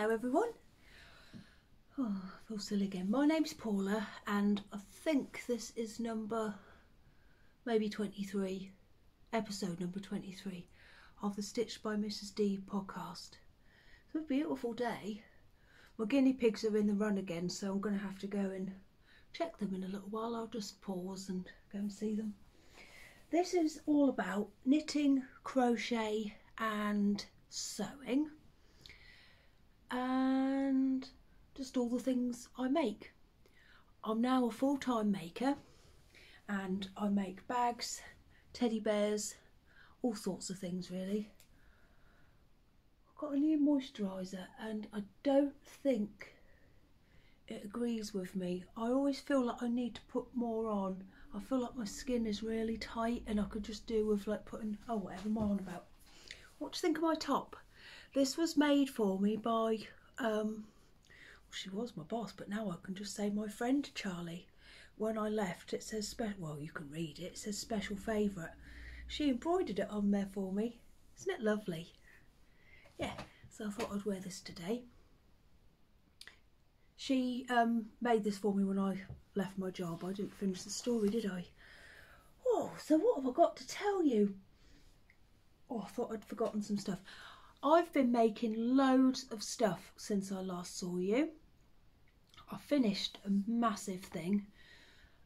Hello everyone. Oh, I feel silly again. My name's Paula and I think this is maybe 23, episode number 23 of the Stitched by Mrs. D podcast. It's a beautiful day. My guinea pigs are in the run again, so I'm going to have to go and check them in a little while. I'll just pause and go and see them. This is all about knitting, crochet and sewing and just all the things I make. I'm now a full-time maker and I make bags, teddy bears, all sorts of things really. I've got a new moisturiser and I don't think it agrees with me. I always feel like I need to put more on. I feel like my skin is really tight and I could just do with like putting, oh whatever I'm on about. What do you think of my top? This was made for me by, well, she was my boss, but now I can just say my friend Charlie. When I left it says, well you can read it, it says special favourite. She embroidered it on there for me. Isn't it lovely? Yeah, so I thought I'd wear this today. She made this for me when I left my job. I didn't finish the story, did I? Oh, so what have I got to tell you? Oh, I thought I'd forgotten some stuff. I've been making loads of stuff since I last saw you. I finished a massive thing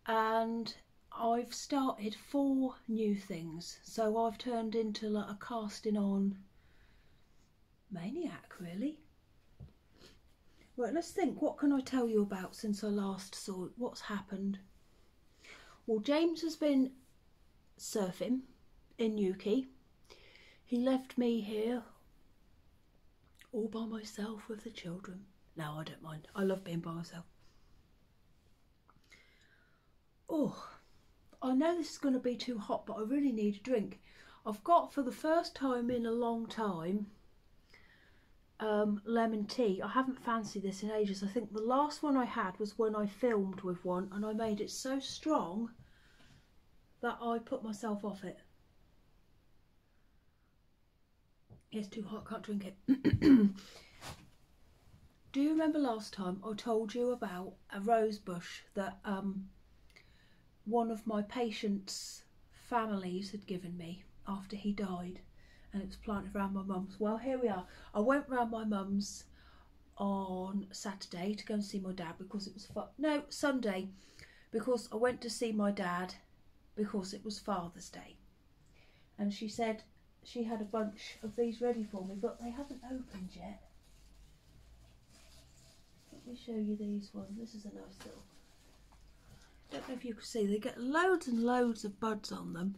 and I've started 4 new things. So I've turned into like a casting on maniac really. Right, let's think, what can I tell you about since I last saw it? What's happened? Well, James has been surfing in Newquay. He left me here all by myself with the children. No, I don't mind. I love being by myself. Oh, I know this is going to be too hot, but I really need a drink. I've got, for the first time in a long time, lemon tea. I haven't fancied this in ages. I think the last one I had was when I filmed with one and I made it so strong that I put myself off it. It's too hot, can't drink it. Do you remember last time I told you about a rose bush that one of my patient's families had given me after he died, and it was planted around my mum's? Well, here we are. I went round my mum's on Saturday to go and see my dad because it was Sunday, because I went to see my dad because it was Father's Day, and she said she had a bunch of these ready for me, but they haven't opened yet. Let me show you these ones. This is a nice little, don't know if you can see, they get loads and loads of buds on them,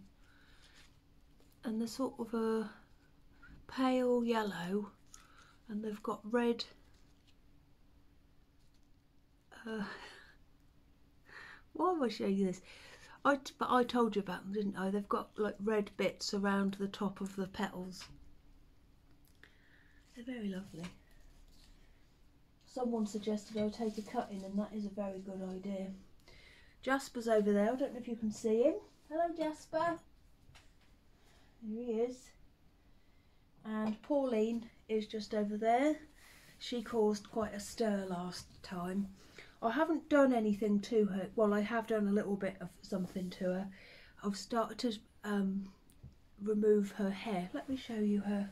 and they're sort of a pale yellow and they've got red why am I showing you this? But I told you about them, didn't I? They've got like red bits around the top of the petals. They're very lovely. Someone suggested I take a cutting, and that is a very good idea. Jasper's over there. I don't know if you can see him. Hello, Jasper. Here he is. And Pauline is just over there. She caused quite a stir last time. I haven't done anything to her. Well, I have done a little bit of something to her. I've started to remove her hair. Let me show you her,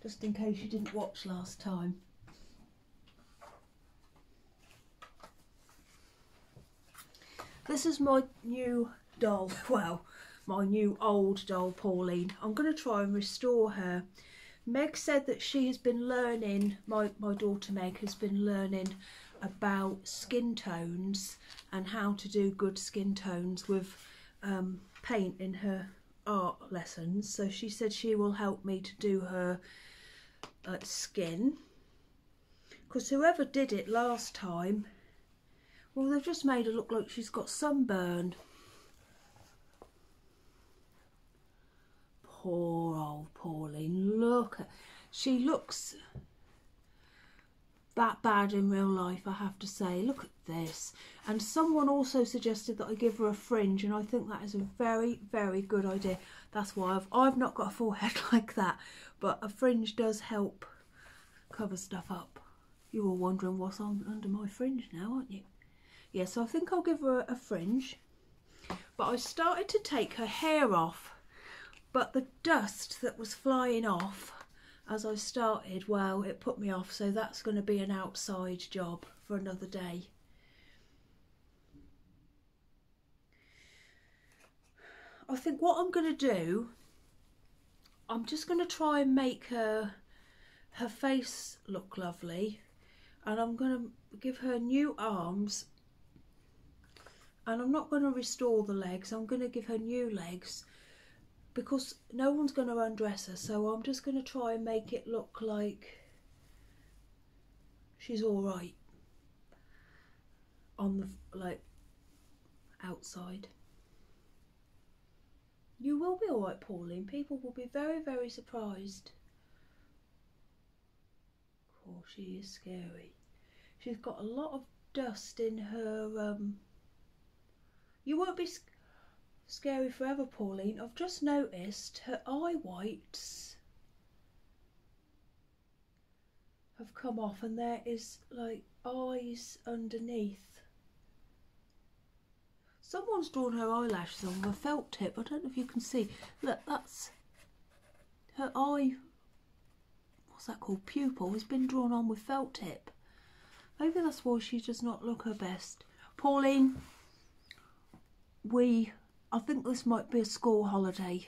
just in case you didn't watch last time. This is my new doll. Well, my new old doll, Pauline. I'm going to try and restore her. Meg said that she has been learning, my daughter Meg has been learning about skin tones and how to do good skin tones with paint in her art lessons. So she said she will help me to do her skin, because whoever did it last time, well, they've just made her look like she's got sunburn. Poor old Pauline, look at, she looks that bad in real life, I have to say. Look at this. And someone also suggested that I give her a fringe, and I think that is a very, very good idea. That's why I've not got a forehead like that, but a fringe does help cover stuff up. You're all wondering what's on under my fringe now, aren't you? Yeah, so I think I'll give her a fringe. But I started to take her hair off, but the dust that was flying off as I started, well, it put me off, so that's going to be an outside job for another day. I think what I'm going to do, I'm just going to try and make her face look lovely, and I'm going to give her new arms, and I'm not going to restore the legs, I'm going to give her new legs, because no one's going to undress her, so I'm just going to try and make it look like she's all right on the, like, outside. You will be all right, Pauline. People will be very, very surprised. Oh, she is scary. She's got a lot of dust in her. You won't be scary forever, Pauline. I've just noticed her eye whites have come off, and there is like eyes underneath. Someone's drawn her eyelashes on with a felt tip. I don't know if you can see. Look, that's her eye. What's that called? Pupil has been drawn on with felt tip. Maybe that's why she does not look her best. Pauline, I think this might be a school holiday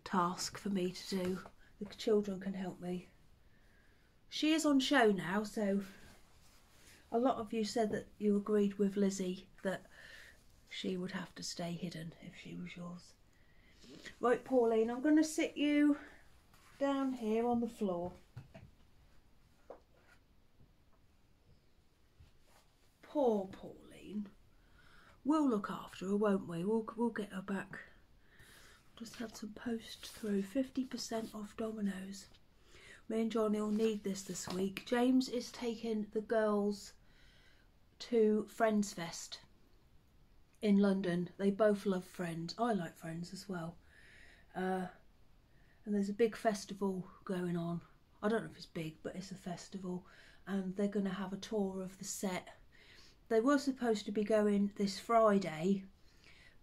task for me to do. The children can help me. She is on show now, so a lot of you said that you agreed with Lizzie that she would have to stay hidden if she was yours. Right, Pauline, I'm going to sit you down here on the floor. Poor Pauline. We'll look after her, won't we? We'll get her back. Just had some post through. 50% off Domino's. Me and Johnny will need this week. James is taking the girls to Friends Fest in London. They both love Friends. I like Friends as well. And there's a big festival going on. I don't know if it's big, but it's a festival. And they're going to have a tour of the set. They were supposed to be going this Friday,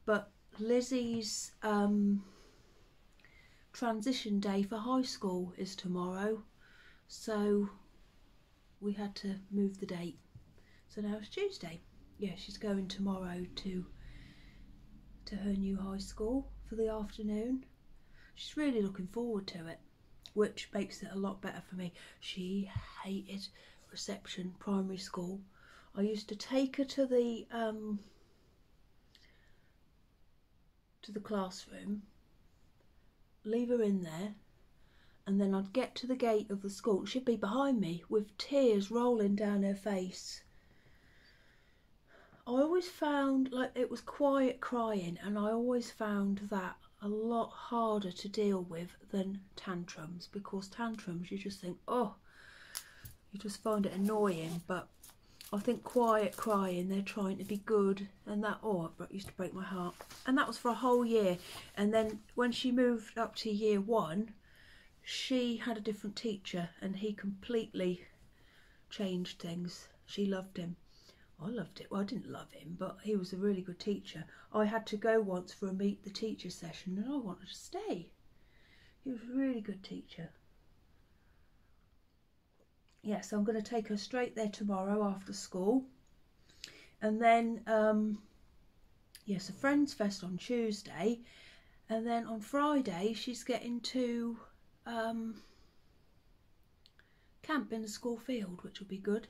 but Lizzie's transition day for high school is tomorrow. So we had to move the date. So now it's Tuesday. Yeah, she's going tomorrow to her new high school for the afternoon. She's really looking forward to it, which makes it a lot better for me. She hated reception, primary school. I used to take her to the classroom, leave her in there, and then I'd get to the gate of the school. She'd be behind me with tears rolling down her face. I always found like it was quiet crying, and I always found that a lot harder to deal with than tantrums, because tantrums you just think, oh, you just find it annoying. But I think quiet crying, they're trying to be good, and that, oh, it used to break my heart. And that was for a whole year. And then when she moved up to year 1, she had a different teacher, and he completely changed things. She loved him. I loved it. Well, I didn't love him, but he was a really good teacher. I had to go once for a meet the teacher session, and I wanted to stay. He was a really good teacher. Yes, I'm going to take her straight there tomorrow after school. And then, yes, a Friends Fest on Tuesday. And then on Friday, she's getting to camp in the school field, which will be good.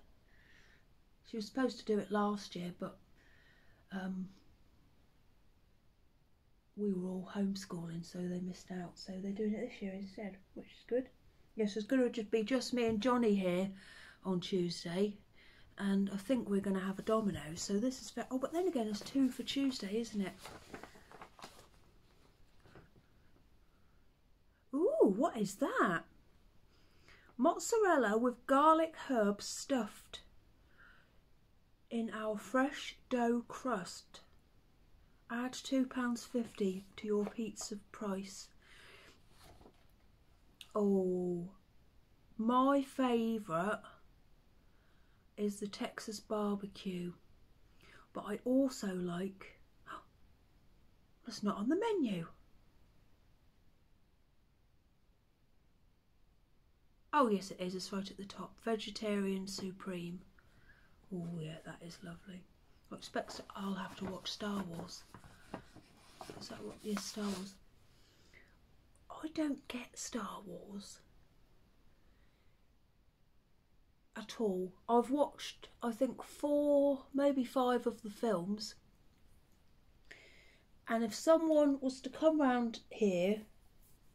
She was supposed to do it last year, but we were all homeschooling, so they missed out. So they're doing it this year instead, which is good. Yes, it's going to be just me and Johnny here on Tuesday, and I think we're going to have a Domino's. So this is oh, but then again, it's 2 for Tuesday, isn't it? Ooh, what is that? Mozzarella with garlic herbs stuffed in our fresh dough crust. Add £2.50 to your pizza price. Oh, my favourite is the Texas barbecue, but I also like, that's not on the menu. Oh yes it is, it's right at the top. Vegetarian Supreme. Oh yeah, that is lovely. I expect I'll have to watch Star Wars. Is that what? Yes, Star Wars. I don't get Star Wars at all. I've watched, I think, 4, maybe 5 of the films. And if someone was to come round here,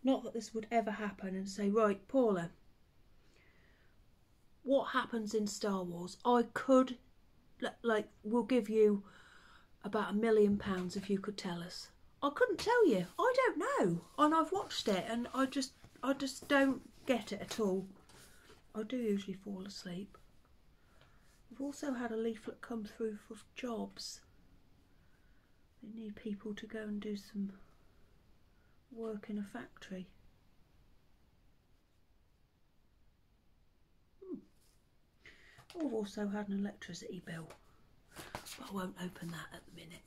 not that this would ever happen, and say, right, Paula, what happens in Star Wars? I could, like, we'll give you about £1 million if you could tell us. I couldn't tell you. I don't know. And I've watched it and I just don't get it at all. I do usually fall asleep. We've also had a leaflet come through for jobs. They need people to go and do some work in a factory. We've also had an electricity bill, but I won't open that at the minute.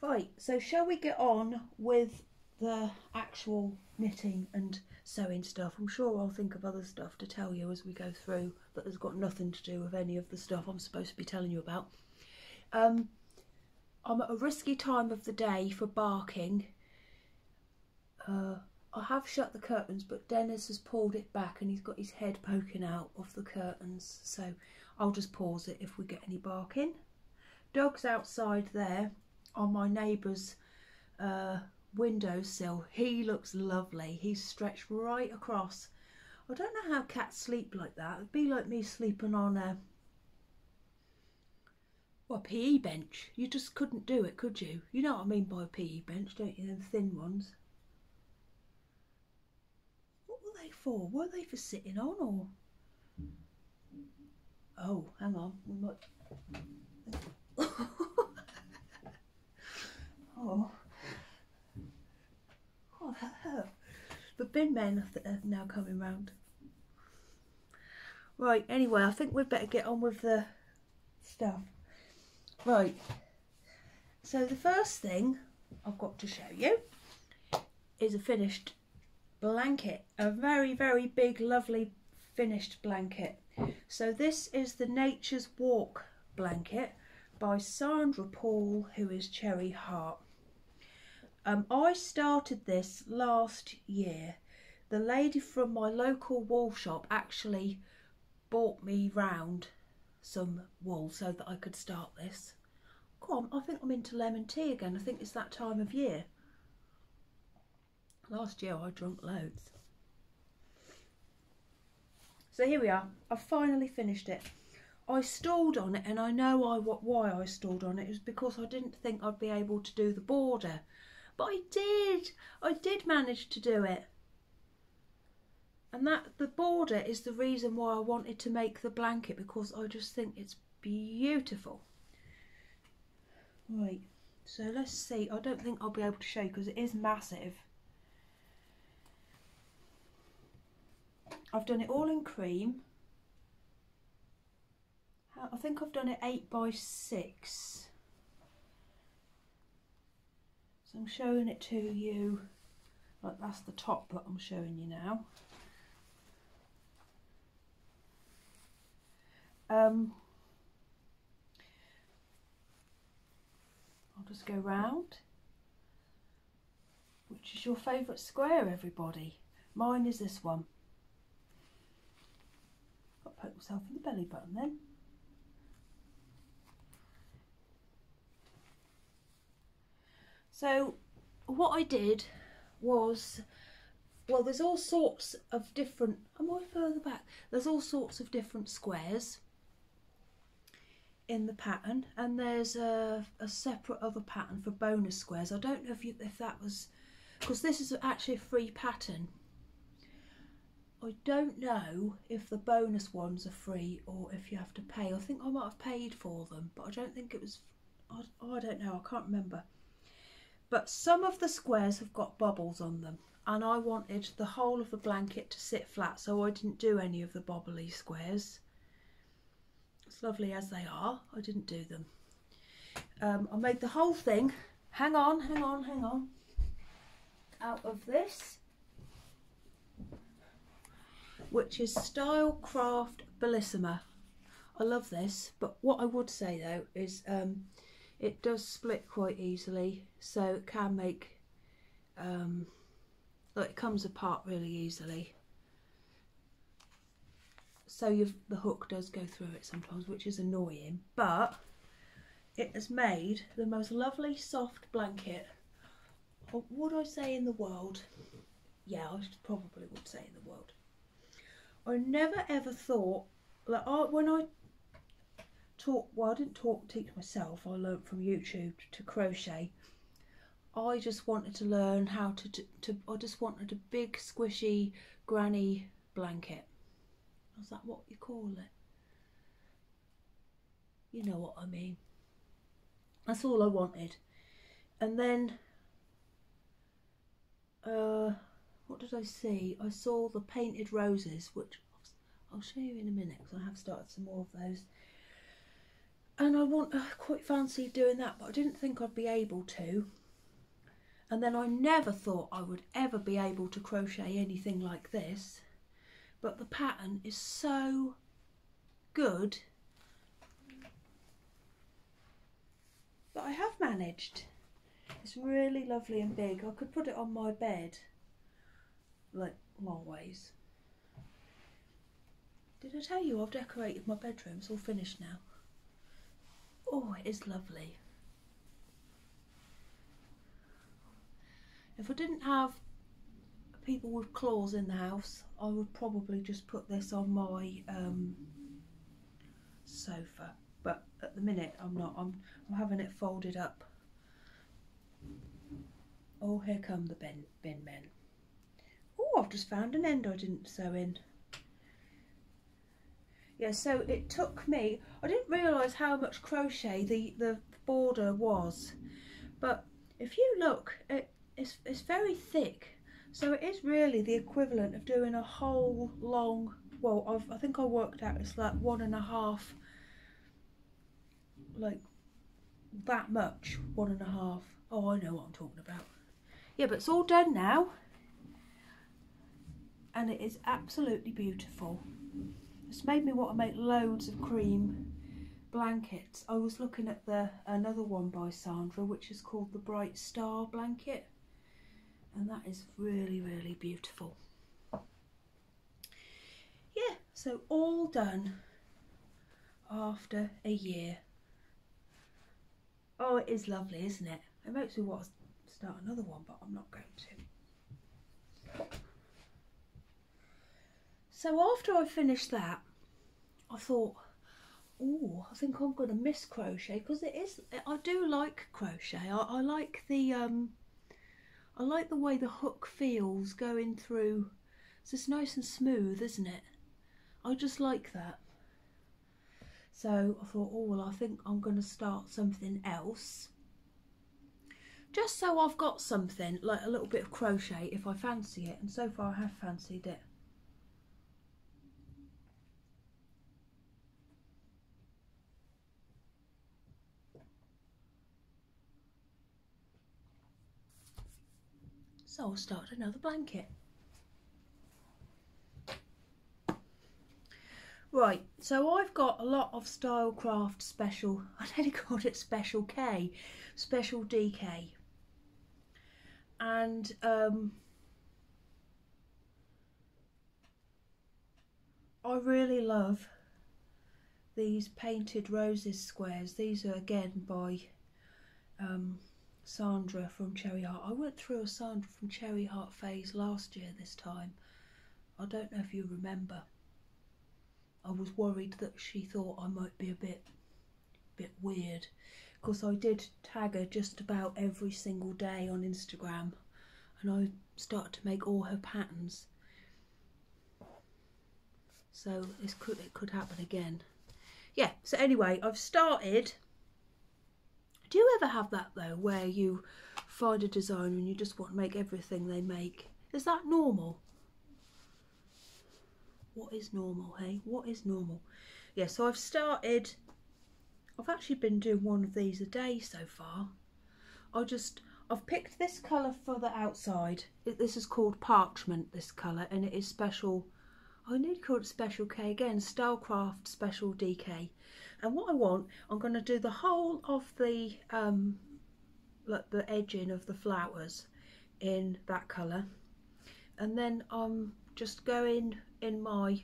Right, so shall we get on with the actual knitting and sewing stuff? I'm sure I'll think of other stuff to tell you as we go through that has got nothing to do with any of the stuff I'm supposed to be telling you about. I'm at a risky time of the day for barking. I have shut the curtains, but Dennis has pulled it back and he's got his head poking out of the curtains, so I'll just pause it if we get any barking. Dog's outside there on my neighbour's windowsill. He looks lovely. He's stretched right across. I don't know how cats sleep like that. It'd be like me sleeping on a PE bench. You just couldn't do it, could you? You know what I mean by a PE bench, don't you? Them thin ones. What were they for? Were they for sitting on, or? Oh, hang on. We might... Oh, that hurt. The bin men are now coming round. Right, anyway, I think we'd better get on with the stuff. Right, so the first thing I've got to show you is a finished blanket. A very, very big, lovely finished blanket. So this is the Nature's Walk blanket by Sandra, who is Cherry Heart. I started this last year. The lady from my local wool shop actually bought me round some wool so that I could start this. Come on, I think I'm into lemon tea again. I think it's that time of year. Last year I drank loads. So here we are. I've finally finished it. I stalled on it, and I know why I stalled on it. It was because I didn't think I'd be able to do the border. But I did. I did manage to do it. And the border is the reason why I wanted to make the blanket, because I just think it's beautiful. Right, so let's see. I don't think I'll be able to show you because it is massive. I've done it all in cream. I think I've done it 8 by 6. So I'm showing it to you. Like, that's the top that I'm showing you now. I'll just go round. Which is your favourite square, everybody? Mine is this one. Got to poke myself in the belly button then. So what I did was, well, there's all sorts of different, am I further back? There's all sorts of different squares in the pattern, and there's a separate other pattern for bonus squares. I don't know if that was, because this is actually a free pattern. I don't know if the bonus ones are free or if you have to pay. I think I might have paid for them, but I don't think it was, I don't know, I can't remember. But some of the squares have got bubbles on them, and I wanted the whole of the blanket to sit flat, so I didn't do any of the bobbly squares. as lovely as they are, I didn't do them. I made the whole thing, hang on, out of this, which is Stylecraft Bellissima. I love this, but what I would say though is it does split quite easily, so it can make, like it comes apart really easily. So the hook does go through it sometimes, which is annoying, but it has made the most lovely soft blanket, would I say in the world? Yeah, I probably would say in the world. I never ever thought, like when I taught, well, I didn't teach myself, I learnt from YouTube to crochet. I just wanted to learn how I just wanted a big squishy granny blanket. Is that what you call it? You know what I mean. That's all I wanted. And then what did I see? I saw the painted roses, which I'll show you in a minute because I have started some more of those. And I quite fancied doing that, but I didn't think I'd be able to. And then I never thought I would ever be able to crochet anything like this. But the pattern is so good that I have managed. It's really lovely and big. I could put it on my bed, like long ways. Did I tell you I've decorated my bedroom? It's all finished now. Oh, it is lovely. If I didn't have people with claws in the house, I would probably just put this on my sofa, but at the minute I'm not. I'm having it folded up. Oh, here come the bin men. Oh, I've just found an end I didn't sew in. Yeah, so it took me, I didn't realise how much crochet the border was, but if you look, it's very thick, so it is really the equivalent of doing a whole long, well, I think I worked out it's like 1.5, like that much, 1.5. Oh, I know what I'm talking about. Yeah, but it's all done now, and it is absolutely beautiful. It's made me want to make loads of cream blankets. I was looking at another one by Sandra, which is called the Bright Star Blanket, and that is really, really beautiful. Yeah, so all done after a year. Oh, it is lovely, isn't it? It makes me want to start another one, but I'm not going to. So after I finished that, I thought, oh, I think I'm going to miss crochet, because I do like crochet. I like I like the way the hook feels going through. It's just nice and smooth, isn't it? I just like that. So I thought, oh well, I think I'm going to start something else, just so I've got something like a little bit of crochet if I fancy it, and so far I have fancied it. So I'll start another blanket. Right, so I've got a lot of Stylecraft special, I nearly called it Special K, Special DK. And I really love these painted roses squares. These are again by Sandra from Cherry Heart. I went through a Sandra from Cherry Heart phase last year this time. I don't know if you remember. I was worried that she thought I might be a bit weird, because I did tag her just about every single day on Instagram, and I started to make all her patterns. So it could happen again. Yeah, so anyway, I've started. Do you ever have that though, where you find a designer and you just want to make everything they make? Is that normal? What is normal, hey? What is normal? yeah, so I've actually been doing one of these a day so far. I've picked this colour for the outside. This is called Parchment, this colour, and it is special. I need to call it Special K again, Stylecraft Special DK. And what I want, I'm going to do the whole of the like the edging of the flowers in that colour, and then I'm just going in my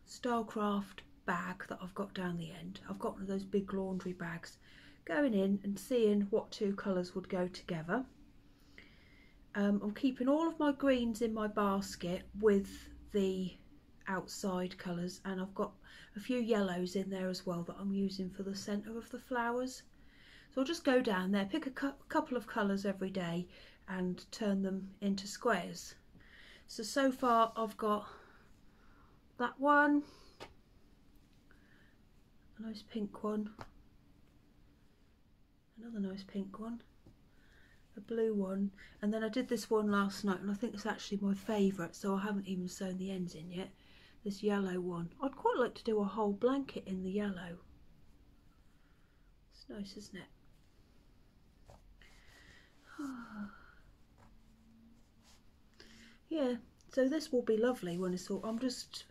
Stylecraft bag that I've got down the end. I've got one of those big laundry bags, going in and seeing what two colours would go together. I'm keeping all of my greens in my basket with the outside colours, and I've got a few yellows in there as well that I'm using for the centre of the flowers. So I'll just go down there, pick a couple of colours every day and turn them into squares. So far I've got that one, a nice pink one, another nice pink one, a blue one, and then I did this one last night and I think it's actually my favourite, so I haven't even sewn the ends in yet, this yellow one. I'd quite like to do a whole blanket in the yellow. It's nice, isn't it? Yeah, so this will be lovely when it's all, I'm just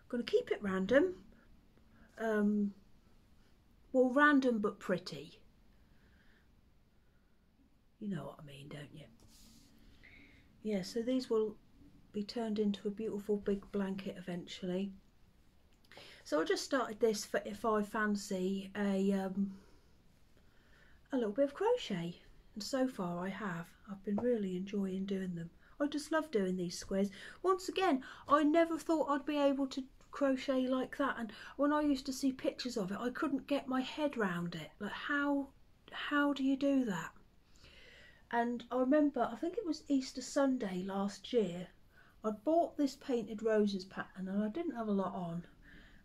going to keep it random. Well, random but pretty. You know what I mean, don't you? Yeah, so these will be turned into a beautiful big blanket eventually. So I just started this for if I fancy a little bit of crochet, and so far I have. I've been really enjoying doing them. I just love doing these squares. Once again, I never thought I'd be able to crochet like that, and when I used to see pictures of it, I couldn't get my head round it. Like, how do you do that? And I remember, I think it was Easter Sunday last year, I'd bought this Painted Roses pattern and I didn't have a lot on,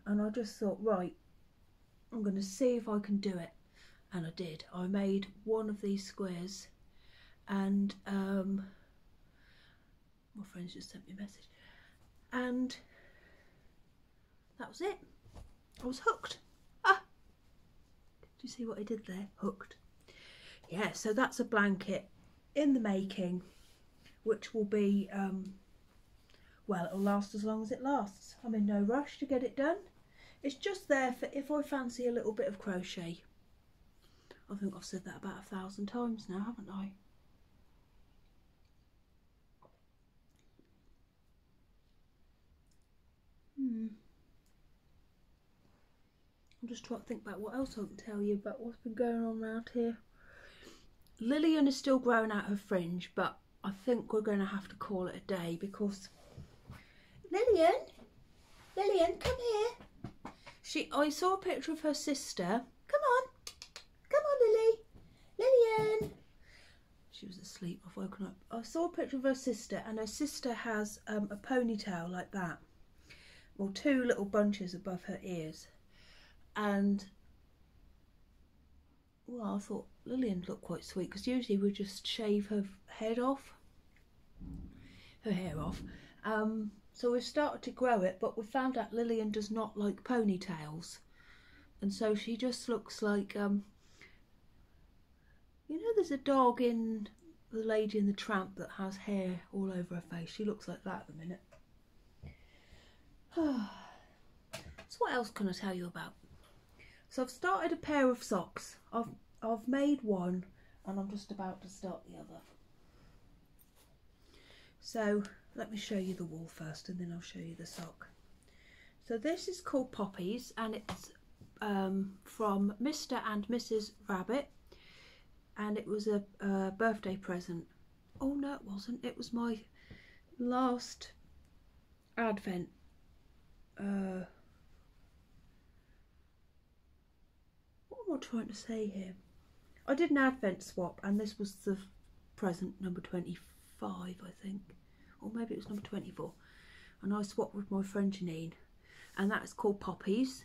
and I just thought, right, I'm going to see if I can do it, and I did. I made one of these squares, and my friends just sent me a message, and that was it. I was hooked. Ah, did you see what I did there? Hooked. Yeah, so that's a blanket in the making, which will be well, it'll last as long as it lasts. I'm in no rush to get it done. It's just there for if I fancy a little bit of crochet. I think I've said that about 1,000 times now, haven't I? I'm just trying to think about what else I can tell you about what's been going on around here. Lillian is still growing out her fringe, but I think we're going to have to call it a day because Lillian, come here. I saw a picture of her sister. Come on, Lily. Lillian. She was asleep. I've woken up. I saw a picture of her sister, and her sister has a ponytail like that. Well, two little bunches above her ears, and well, I thought Lillian looked quite sweet because usually we just shave her hair off. So we've started to grow it, but we found out Lillian does not like ponytails, and so she just looks like you know, there's a dog in The Lady and the Tramp that has hair all over her face. She looks like that at the minute. So what else can I tell you about? So I've started a pair of socks. I've made one and I'm just about to start the other. So let me show you the wool first and then I'll show you the sock. So this is called Poppies and it's from Mr. and Mrs. Rabbit, and it was a birthday present. Oh no, it wasn't. It was my last Advent. What am I trying to say here? I did an Advent swap and this was the present number 25, I think, or maybe it was number 24, and I swapped with my friend Janine, and that is called Poppies.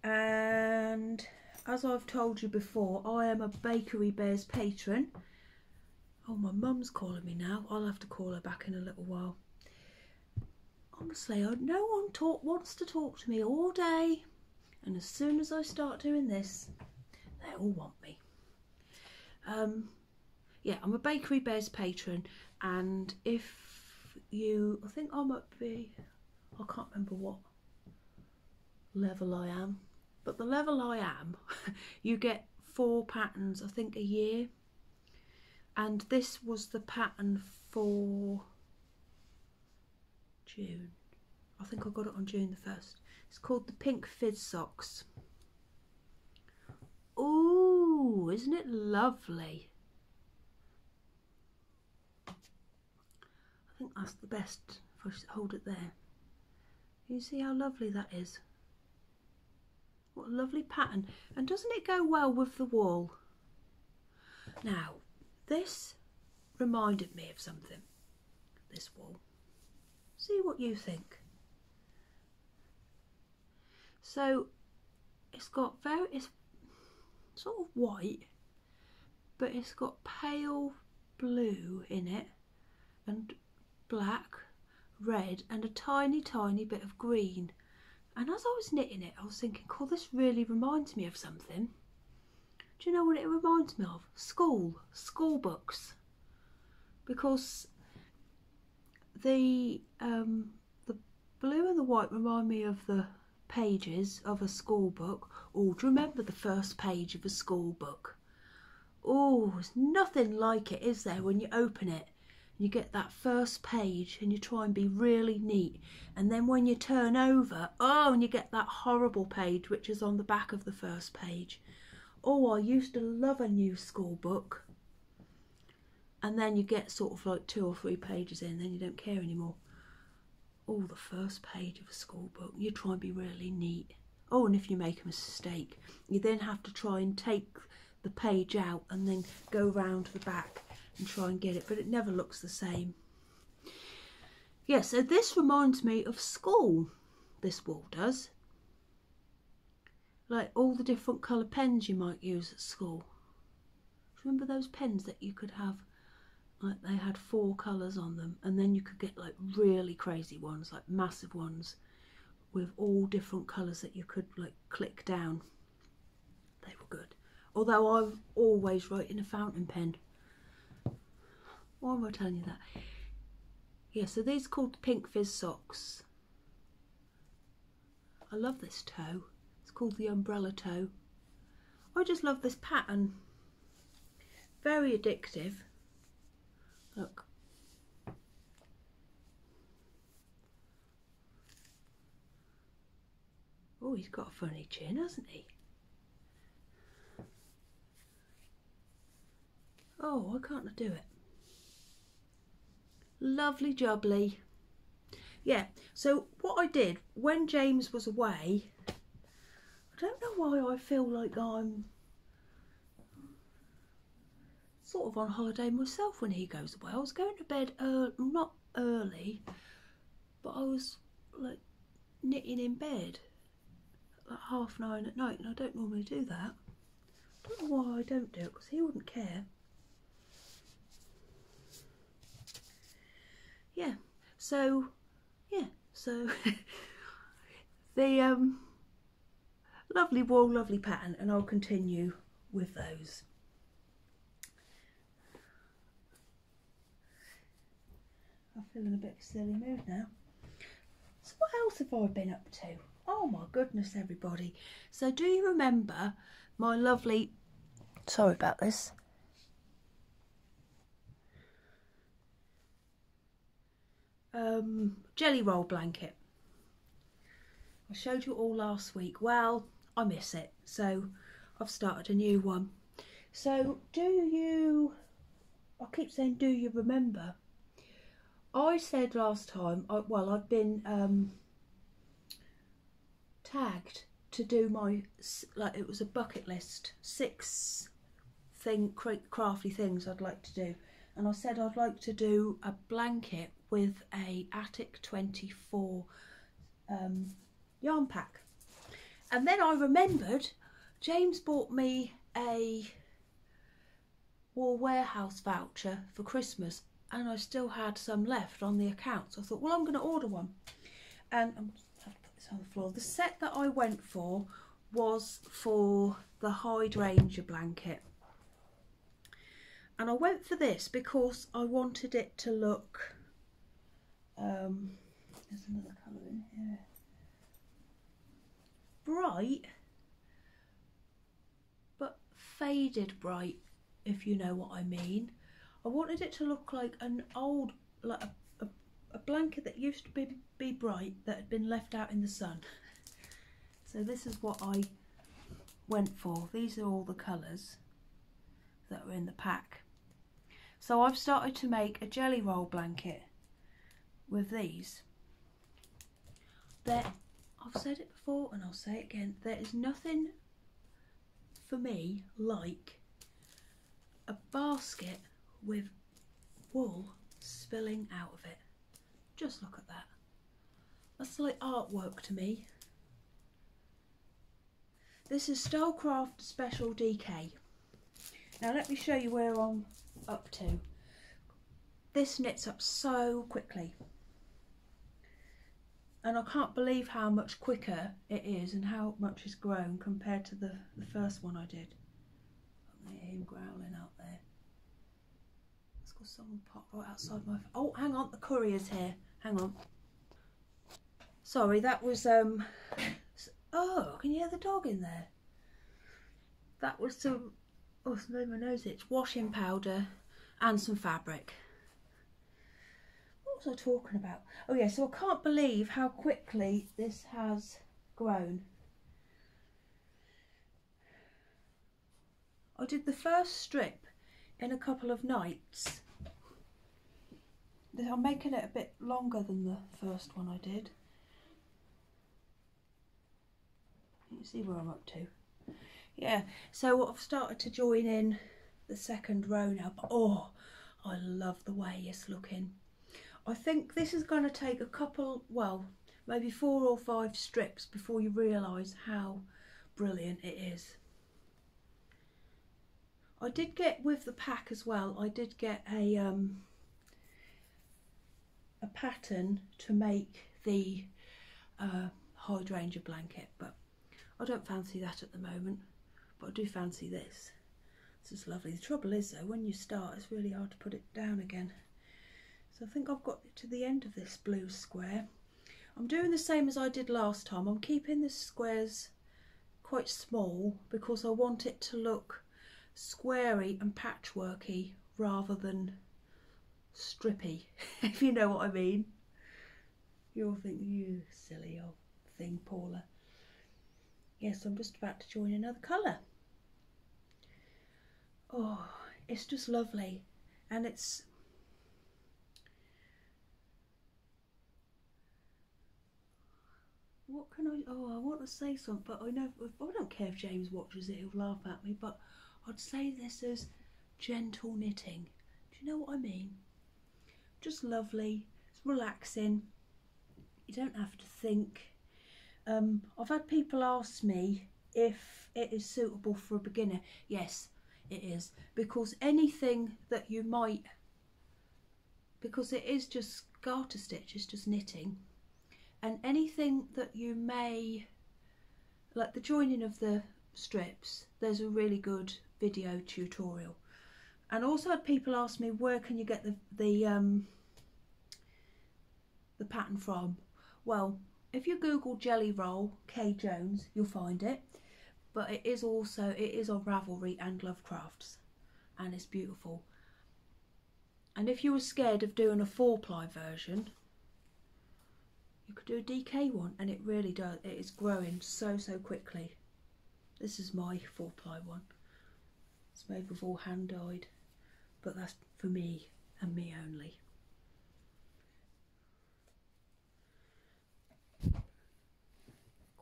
And as I've told you before, I am a Bakery Bears patron. Oh, my mum's calling me now. I'll have to call her back in a little while. I'm honestly, no one wants to talk to me all day, and as soon as I start doing this, they all want me. Yeah, I'm a Bakery Bears patron, and if you, I think I might be, I can't remember what level I am, but the level I am, you get 4 patterns, I think, a year, and this was the pattern for June. I think I got it on June the 1st. It's called the Pink Fizz Socks. Ooh, isn't it lovely? I think that's the best if I just hold it there. You see how lovely that is? What a lovely pattern. And doesn't it go well with the wool? Now, this reminded me of something, this wool. See what you think. So it's got it's sort of white, but it's got pale blue in it, and black, red, and a tiny bit of green. And as I was knitting it, I was thinking, oh, this really reminds me of something. Do you know what it reminds me of? School books. Because the blue and the white remind me of the pages of a school book. Oh, do you remember the first page of a school book? Oh, there's nothing like it, is there, when you open it? You get that first page and you try and be really neat, and then when you turn over, oh, and you get that horrible page which is on the back of the first page. Oh, I used to love a new school book, and then you get sort of like 2 or 3 pages in, then you don't care anymore. Oh, the first page of a school book, you try and be really neat. Oh, and if you make a mistake, you then have to try and take the page out and then go round to the back and try and get it, but it never looks the same. Yeah, so this reminds me of school, this wool does. Like all the different colour pens you might use at school. Remember those pens that you could have, like they had 4 colours on them, and then you could get like really crazy ones, like massive ones with all different colours that you could like click down. They were good. Although I'm always writing a fountain pen. Why am I telling you that? Yeah, so these are called the Pink Fizz Socks. I love this toe. It's called the umbrella toe. I just love this pattern. Very addictive. Look. Oh, he's got a funny chin, hasn't he? Oh, why can't I do it? Lovely jubbly. Yeah, so what I did when James was away, I don't know why I feel like I'm sort of on holiday myself when he goes away. I was going to bed not early, but I was like knitting in bed at like 9:30 at night, and I don't normally do that. I don't know why I don't do it, because he wouldn't care. Yeah, so the lovely wool, lovely pattern, and I'll continue with those. I'm feeling a bit of a silly mood now. So what else have I been up to? Oh my goodness, everybody. So do you remember my lovely, sorry about this, jelly roll blanket? I showed you all last week. Well, I miss it, so I've started a new one. So do you, I keep saying do you remember? I said last time, well, I've been tagged to do my, like it was a bucket list, 6 crafty things I'd like to do, and I said I'd like to do a blanket with a Attic 24 yarn pack. And then I remembered James bought me a Wool Warehouse voucher for Christmas, and I still had some left on the account, so I thought, well, I'm going to order one. And I'm just have to put this on the floor. The set that I went for was for the Hydrangea Blanket. And I went for this because I wanted it to look, there's another colour in here, bright, but faded bright, if you know what I mean. I wanted it to look like an old, like a blanket that used to be bright, that had been left out in the sun. So this is what I went for. These are all the colours that are in the pack. So I've started to make a jelly roll blanket with these. I've said it before and I'll say it again, there is nothing for me like a basket with wool spilling out of it. Just look at that. That's like artwork to me. This is Stylecraft Special DK. Now let me show you where I'm up to. This knits up so quickly. And I can't believe how much quicker it is and how much it's grown compared to the first one I did. I hear him growling out there. Let's go, someone pop right outside my... Oh, hang on, the courier's here. Hang on. Sorry, that was... Oh, can you hear the dog in there? That was some... Oh, it's made my nose itch. Washing powder and some fabric. What was I talking about? Oh yeah, so I can't believe how quickly this has grown. I did the first strip in a couple of nights. I'm making it a bit longer than the first one I did. You see where I'm up to. Yeah, so I've started to join in the second row now, but oh, I love the way it's looking. I think this is going to take a couple, well, maybe 4 or 5 strips before you realise how brilliant it is. I did get, with the pack as well, I did get a pattern to make the Hydrangea Blanket, but I don't fancy that at the moment, but I do fancy this. This is lovely. The trouble is though, when you start, it's really hard to put it down again. So I think I've got to the end of this blue square. I'm doing the same as I did last time. I'm keeping the squares quite small because I want it to look squarey and patchworky rather than strippy, if you know what I mean. You'll think, you silly old thing, Paula. Yes, I'm just about to join another colour. Oh, it's just lovely. And it's... What can I... Oh, I want to say something, but I know... I don't care if James watches it, he'll laugh at me, but I'd say this is gentle knitting. Do you know what I mean? Just lovely. It's relaxing. You don't have to think. I've had people ask me if it is suitable for a beginner. Yes, it is, because anything that you might, because it is just garter stitch, it's just knitting, and anything that you may, like the joining of the strips, there's a really good video tutorial. And also had people ask me, where can you get the pattern from? Well, if you Google Jelly Roll K Jones, you'll find it. But it is also, it is on Ravelry and Lovecrafts, and it's beautiful. And if you were scared of doing a 4-ply version, you could do a DK one, and it really does. It is growing so quickly. This is my 4-ply one. It's made with all hand dyed, but that's for me and me only.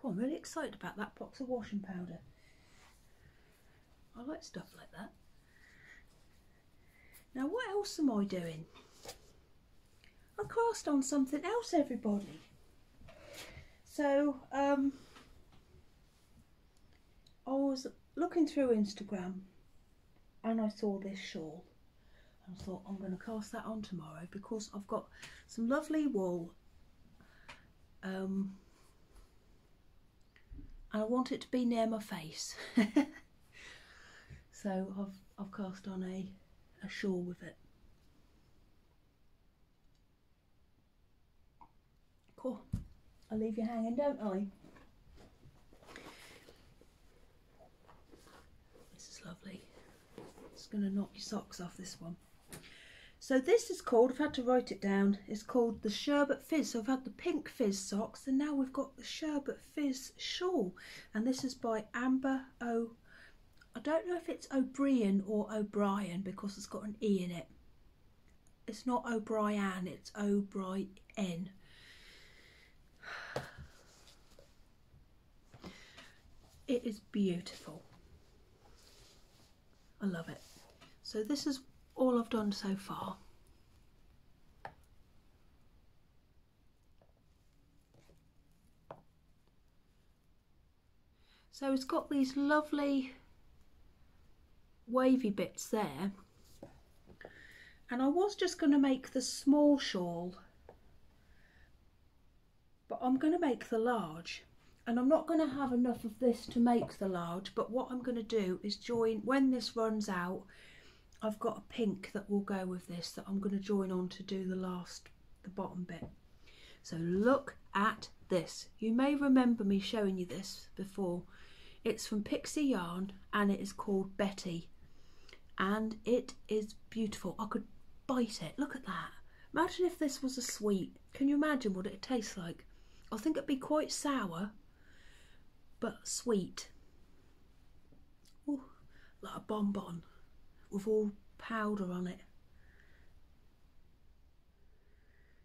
Cool, I'm really excited about that box of washing powder. I like stuff like that. Now what else am I doing? I cast on something else, everybody. So I was looking through Instagram and I saw this shawl. And I thought, I'm going to cast that on tomorrow because I've got some lovely wool I want it to be near my face. So I've cast on a shawl with it. Cool. I leave you hanging, don't I? This is lovely. It's going to knock your socks off, this one. So this is called, I've had to write it down, it's called the Sherbet Fizz. So I've had the pink Fizz socks and now we've got the Sherbet Fizz shawl. And this is by Amber O. I don't know if it's O'Brien or O'Brien because it's got an E in it. It's not O'Brien, it's O'Brien. It is beautiful. I love it. So this is all I've done so far. So it's got these lovely wavy bits there, and I was just going to make the small shawl, but I'm going to make the large, and I'm not going to have enough of this to make the large, but what I'm going to do is join, when this runs out, I've got a pink that will go with this that I'm going to join on to do the bottom bit. So look at this. You may remember me showing you this before. It's from Pixie Yarn and it is called Betty, and it is beautiful. I could bite it. Look at that. Imagine if this was a sweet. Can you imagine what it tastes like? I think it'd be quite sour but sweet. Ooh, like a bonbon with all powder on it.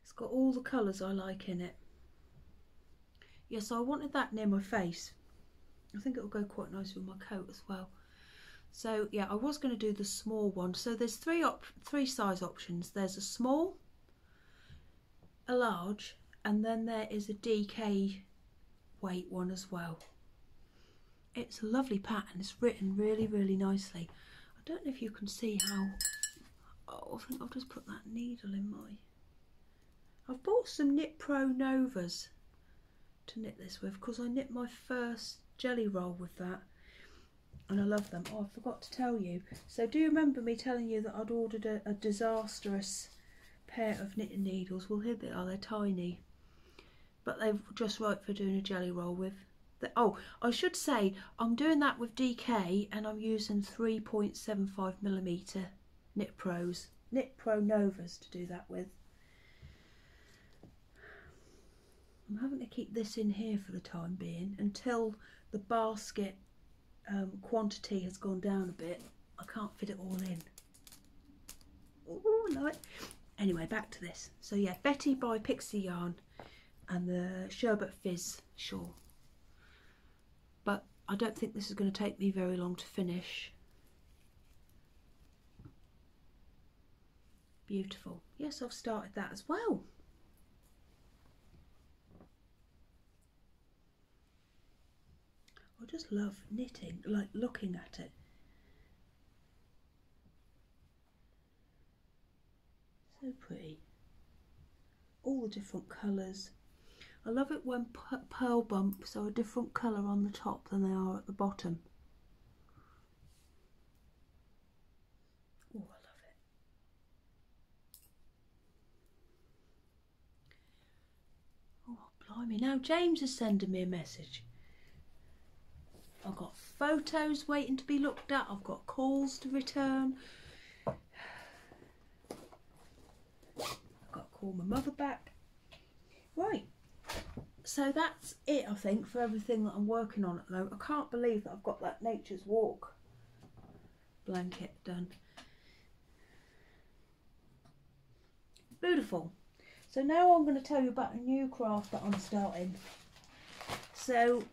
It's got all the colours I like in it. Yes, I wanted that near my face. I think it'll go quite nice with my coat as well. So yeah, I was going to do the small one. So there's three size options. There's a small, a large, and then there is a DK weight one as well. It's a lovely pattern. It's written really, really nicely. I don't know if you can see how. Oh, I think I've just put that needle in my. I've bought some Knit Pro Novas to knit this with because I knit my first jelly roll with that and I love them. Oh, I forgot to tell you. So do you remember me telling you that I'd ordered a disastrous pair of knitting needles? Well, here they are. They're tiny, but they're just right for doing a jelly roll with. Oh, I should say I'm doing that with DK and I'm using 3.75mm Knit Pro Novas to do that with. I'm having to keep this in here for the time being until the basket quantity has gone down a bit. I can't fit it all in. Oh, no. Anyway, back to this. So yeah, Betty by Pixie Yarn and the Sherbet Fizz shawl. But I don't think this is going to take me very long to finish. Beautiful. Yes, I've started that as well. I just love knitting, like looking at it. So pretty. All the different colours. I love it when pearl bumps are a different colour on the top than they are at the bottom. Oh, I love it. Oh, blimey. Now James is sending me a message. I've got photos waiting to be looked at. I've got calls to return. I've got to call my mother back. Right. So that's it, I think, for everything that I'm working on at the moment. I can't believe that I've got that Nature's Walk blanket done. Beautiful. So now I'm going to tell you about a new craft that I'm starting. So,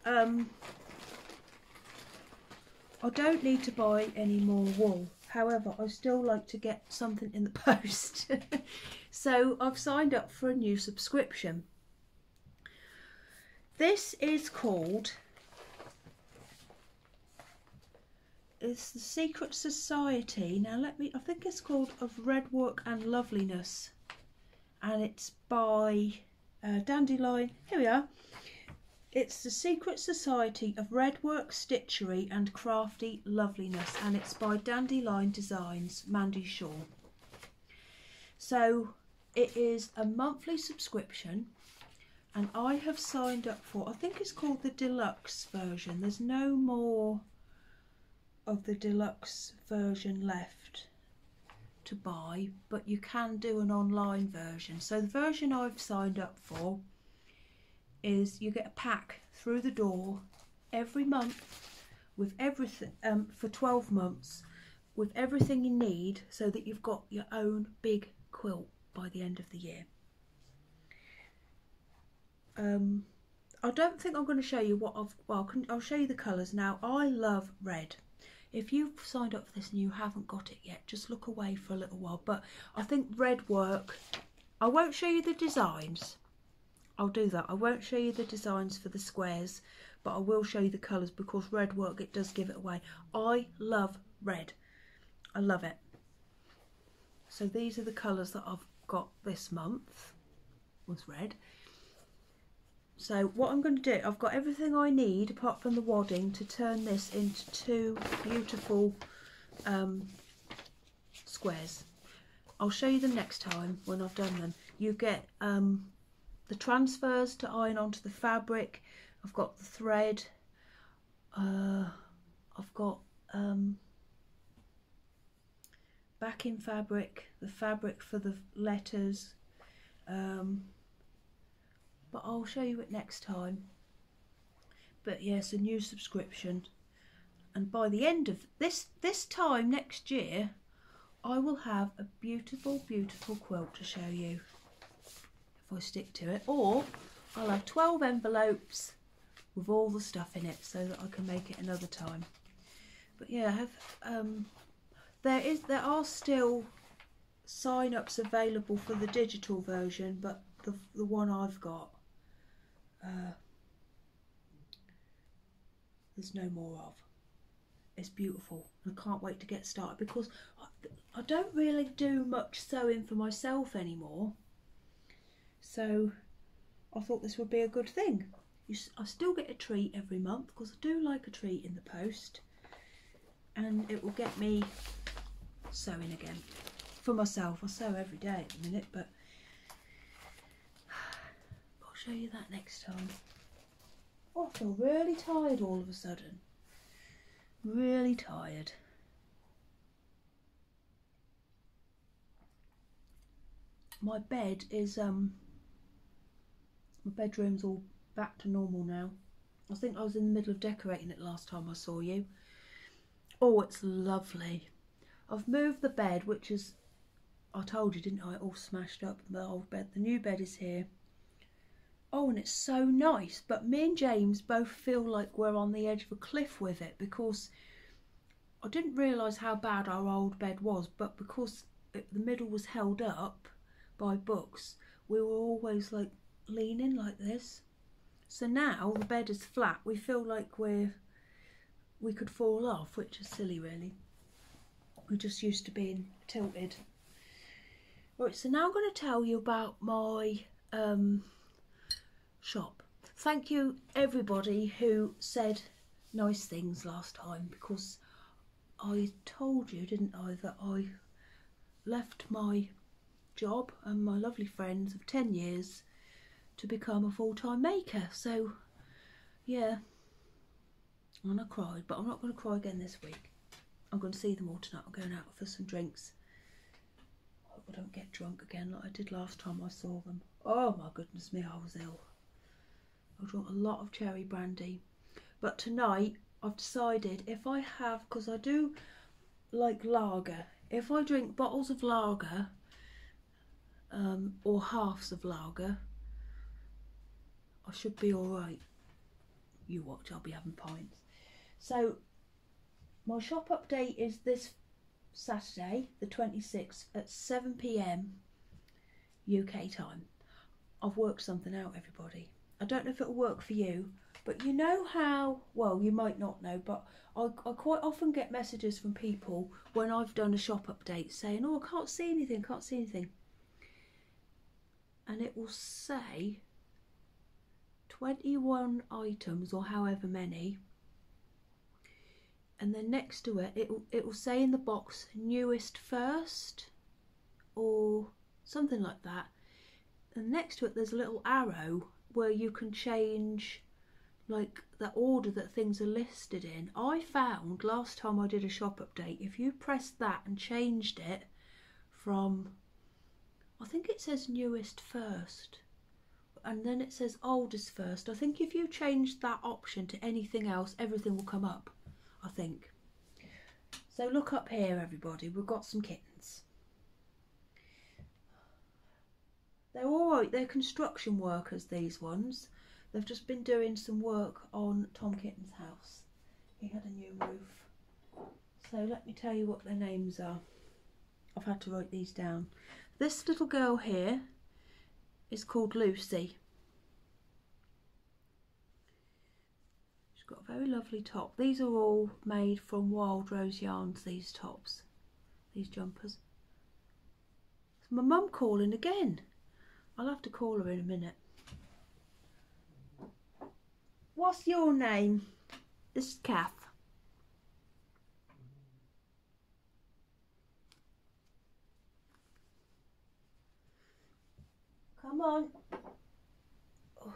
I don't need to buy any more wool. However, I still like to get something in the post. So I've signed up for a new subscription. This is called, it's the Secret Society. Now I think it's called Of Red Work and Loveliness. And it's by Dandelion. Here we are. It's the Secret Society of Redwork, Stitchery and Crafty Loveliness, and it's by Dandelion Designs, Mandy Shawl. So it is a monthly subscription, and I have signed up for, I think it's called the deluxe version. There's no more of the deluxe version left to buy, but you can do an online version. So the version I've signed up for is you get a pack through the door every month with everything, for 12 months, with everything you need, so that you've got your own big quilt by the end of the year. I don't think I'm going to show you what I'll show you the colours now. I love red. If you've signed up for this and you haven't got it yet, just look away for a little while. But I think red work, I won't show you the designs. I'll do that. I won't show you the designs for the squares, but I will show you the colours, because red work, it does give it away. I love red. I love it. So these are the colours that I've got this month with red. So what I'm going to do, I've got everything I need apart from the wadding to turn this into two beautiful squares. I'll show you them next time when I've done them. You get the transfers to iron onto the fabric. I've got the thread. I've got backing fabric, the fabric for the letters. But I'll show you it next time. But yes, a new subscription, and by the end of this time next year, I will have a beautiful quilt to show you, if I stick to it. Or I'll have 12 envelopes with all the stuff in it, so that I can make it another time. But yeah, I have there are still sign-ups available for the digital version, but the one I've got, there's no more of. It's beautiful. I can't wait to get started, because I don't really do much sewing for myself anymore. So I thought this would be a good thing. I still get a treat every month, because I do like a treat in the post, and it will get me sewing again for myself. I sew every day at the minute, but I'll show you that next time. Oh, I feel really tired all of a sudden. Really tired. My bed is my bedroom's all back to normal now. I think I was in the middle of decorating it last time I saw you. Oh, it's lovely. I've moved the bed, which is, I told you, didn't I, all smashed up, the old bed. The new bed is here. Oh, and it's so nice, but me and James both feel like we're on the edge of a cliff with it, because I didn't realise how bad our old bed was, but because the middle was held up by books, we were always like leaning like this. So now the bed is flat, we feel like we could fall off, which is silly really. We're just used to being tilted. Right, so now I'm going to tell you about my shop. Thank you everybody who said nice things last time, because I told you, didn't I, that I left my job and my lovely friends of 10 years to become a full-time maker. So yeah, and I cried, but I'm not going to cry again this week. I'm going to see them all tonight. I'm going out for some drinks. I hope I don't get drunk again like I did last time I saw them. Oh my goodness me, I was ill. I drank a lot of cherry brandy. But tonight I've decided, if I have, because I do like lager, if I drink bottles of lager or halves of lager, I should be alright. You watch, I'll be having pints. So my shop update is this Saturday the 26th at 7 PM UK time. I've worked something out, everybody. I don't know if it'll work for you, but you know how, well, you might not know, but I quite often get messages from people when I've done a shop update saying, oh, I can't see anything, can't see anything. And it will say 21 items or however many, and then next to it it will say in the box newest first or something like that, and next to it there's a little arrow where you can change like the order that things are listed in. I found last time I did a shop update, if you pressed that and changed it from, I think it says newest first and then it says oldest first, I think if you change that option to anything else everything will come up, I think. So look up here everybody, we've got some kittens. They're alright, they're construction workers, these ones. They've just been doing some work on Tom Kitten's house. He had a new roof. So let me tell you what their names are. I've had to write these down. This little girl here is called Lucy. She's got a very lovely top. These are all made from Wild Rose yarns, these tops, these jumpers. It's my mum calling again. I'll have to call her in a minute. What's your name? This is Kath. Come on. Oh,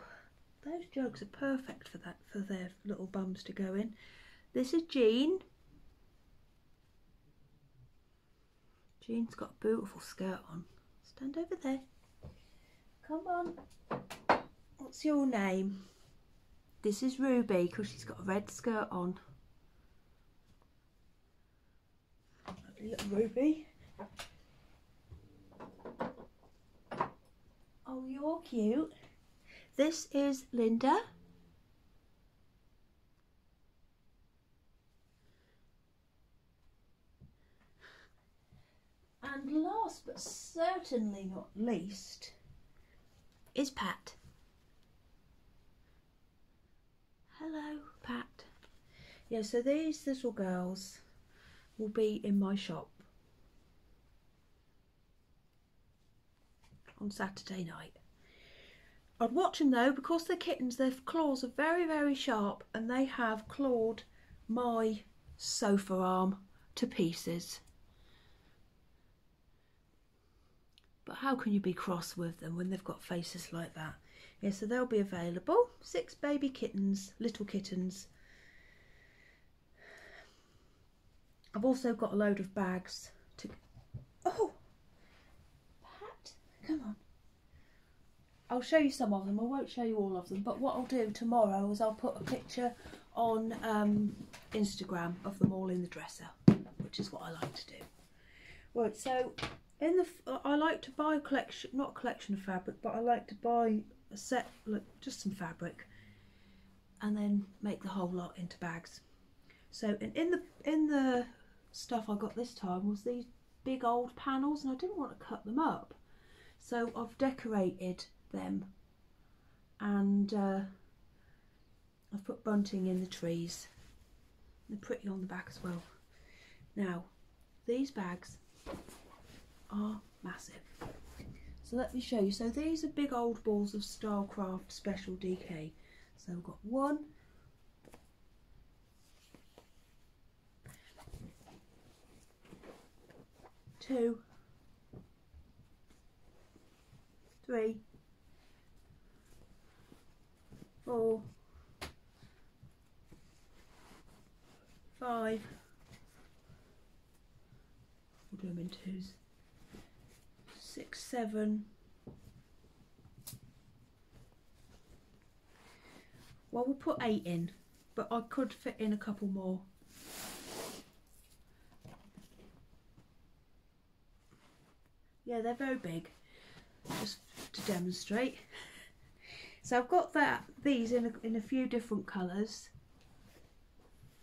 those jugs are perfect for that, for their little bums to go in. This is Jean. Jean's got a beautiful skirt on. Stand over there. Come on. What's your name? This is Ruby, because she's got a red skirt on. Lovely little Ruby. Oh, you're cute. This is Linda. And last but certainly not least is Pat. Hello, Pat. Yeah, so these little girls will be in my shop on Saturday night. I'd watch them though, because they're kittens, their claws are very, very sharp and they have clawed my sofa arm to pieces. But how can you be cross with them when they've got faces like that? Yeah, so they'll be available. 6 baby kittens, little kittens. I've also got a load of bags to... Oh! Pat, come on. I'll show you some of them. I won't show you all of them, but what I'll do tomorrow is I'll put a picture on Instagram of them all in the dresser, which is what I like to do. Right, so in the I like to buy a collection, not a collection of fabric, but I like to buy a set, like just some fabric, and then make the whole lot into bags. So in the stuff I got this time was these big old panels, and I didn't want to cut them up, so I've decorated them, and I've put bunting in the trees. They're pretty on the back as well. Now these bags are massive, so let me show you. So these are big old balls of Stylecraft Special DK. So we've got 1, 2, 3, 4, 5. We'll do them in twos. 6, 7. Well, we'll put 8 in, but I could fit in a couple more. Yeah, they're very big, just to demonstrate. So I've got these in a few different colours.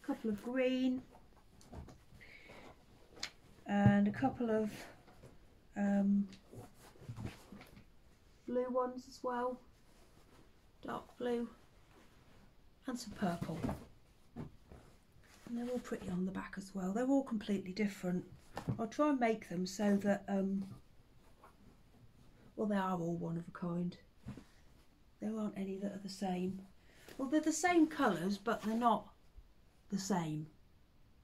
A couple of green and a couple of blue ones as well, dark blue, and some purple. And they're all pretty on the back as well. They're all completely different. I'll try and make them so that well, they are all one of a kind. There aren't any that are the same. Well, they're the same colours, but they're not the same.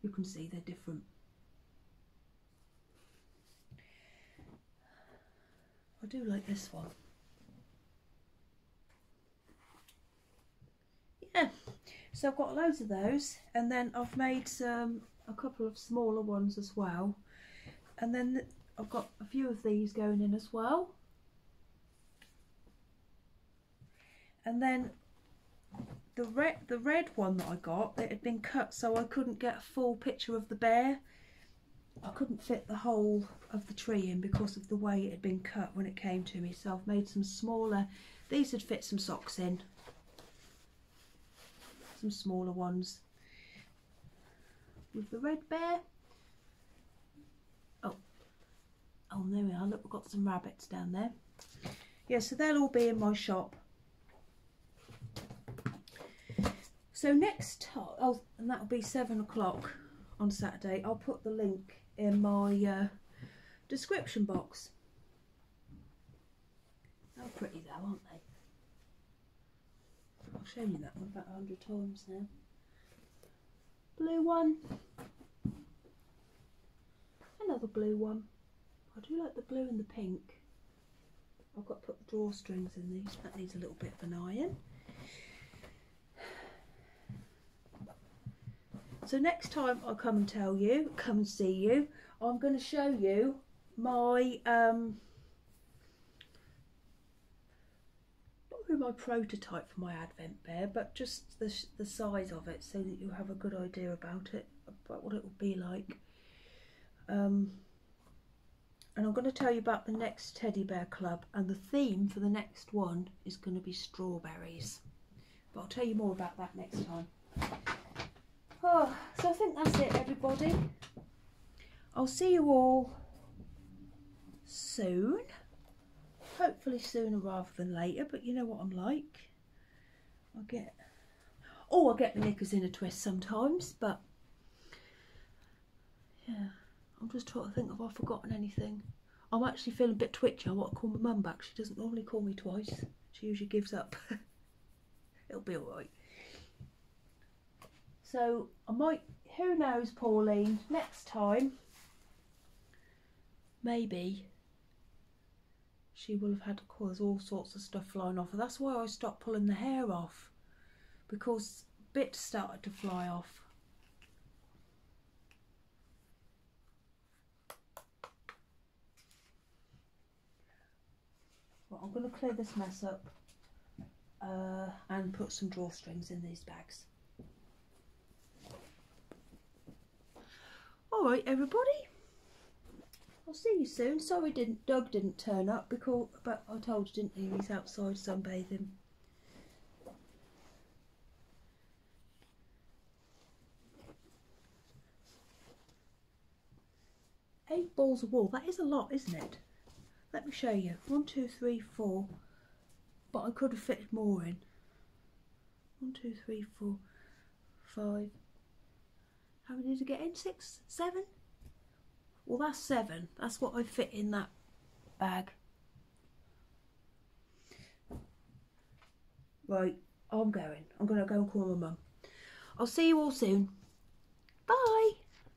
You can see they're different. I do like this one. Yeah, so I've got loads of those, and then I've made a couple of smaller ones as well, and then I've got a few of these going in as well. And then the red one that I got, it had been cut so I couldn't get a full picture of the bear. I couldn't fit the whole of the tree in because of the way it had been cut when it came to me. So I've made some smaller, these would fit some socks in. Some smaller ones. With the red bear. Oh, there we are, look, we've got some rabbits down there. Yeah, so they'll all be in my shop. So next time, oh, and that'll be 7 o'clock on Saturday. I'll put the link in my description box. How pretty though, aren't they? I've shown you that one about 100 times now. Blue one. Another blue one. I do like the blue and the pink. I've got to put the drawstrings in these. That needs a little bit of an iron. So next time I come and see you, I'm going to show you my not really my prototype for my advent bear, but just the size of it, so that you have a good idea about it, about what it will be like. And I'm going to tell you about the next teddy bear club, and the theme for the next one is going to be strawberries. But I'll tell you more about that next time. Oh, so I think that's it, everybody. I'll see you all soon. Hopefully sooner rather than later, but you know what I'm like. I get the knickers in a twist sometimes, but yeah, I'm just trying to think if I've forgotten anything. I'm actually feeling a bit twitchy. I want to call my mum back. She doesn't normally call me twice. She usually gives up. It'll be alright. So I might, who knows, Pauline, next time, maybe she will have had to cause all sorts of stuff flying off. And that's why I stopped pulling the hair off, because bits started to fly off. Well, I'm going to clear this mess up and put some drawstrings in these bags. Alright, everybody, I'll see you soon. Sorry Doug didn't turn up, but I told you, didn't he? He's outside sunbathing. 8 balls of wool, that is a lot, isn't it? Let me show you. 1, 2, 3, 4, but I could have fitted more in. 1, 2, 3, 4, 5. How many did I get in? 6, 7? Well, that's 7. That's what I fit in that bag. Right, I'm going. I'm going to go and call my mum. I'll see you all soon. Bye.